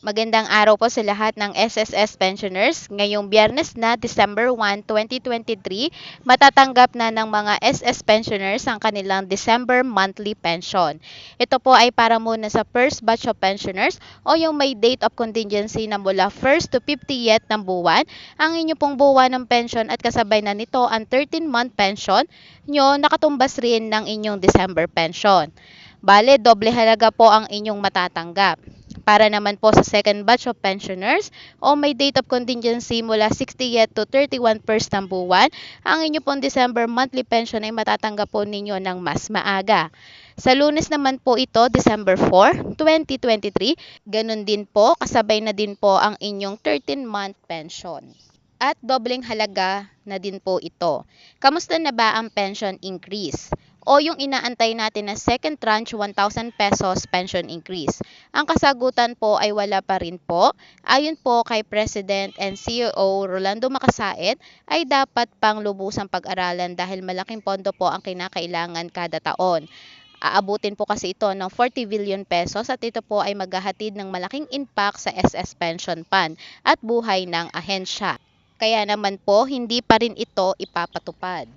Magandang araw po sa lahat ng SSS pensioners. Ngayong Biyernes na, December 1, 2023, matatanggap na ng mga SS pensioners ang kanilang December monthly pension. Ito po ay para muna sa first batch of pensioners o yung may date of contingency na mula 1st to 50th ng buwan. Ang inyo pong buwan ng pension at kasabay na nito ang 13-month pension nyo nakatumbas rin ng inyong December pension. Bale, doble halaga po ang inyong matatanggap. Para naman po sa second batch of pensioners o may date of contingency mula 60th to 31st ng buwan, ang inyo pong December monthly pension ay matatanggap po ninyo ng mas maaga. Sa Lunes naman po ito, December 4, 2023, ganun din po, kasabay na din po ang inyong 13-month pension. At dobleng halaga na din po ito. Kamusta na ba ang pension increase? O yung inaantay natin na second tranche 1,000 pesos pension increase. Ang kasagutan po ay wala pa rin po. Ayon po kay President and CEO Rolando Macasaet, ay dapat pang lubusang pag-aralan dahil malaking pondo po ang kinakailangan kada taon. Aabutin po kasi ito ng 40 billion pesos at ito po ay maghahatid ng malaking impact sa SS Pension Fund at buhay ng ahensya. Kaya naman po, hindi pa rin ito ipapatupad.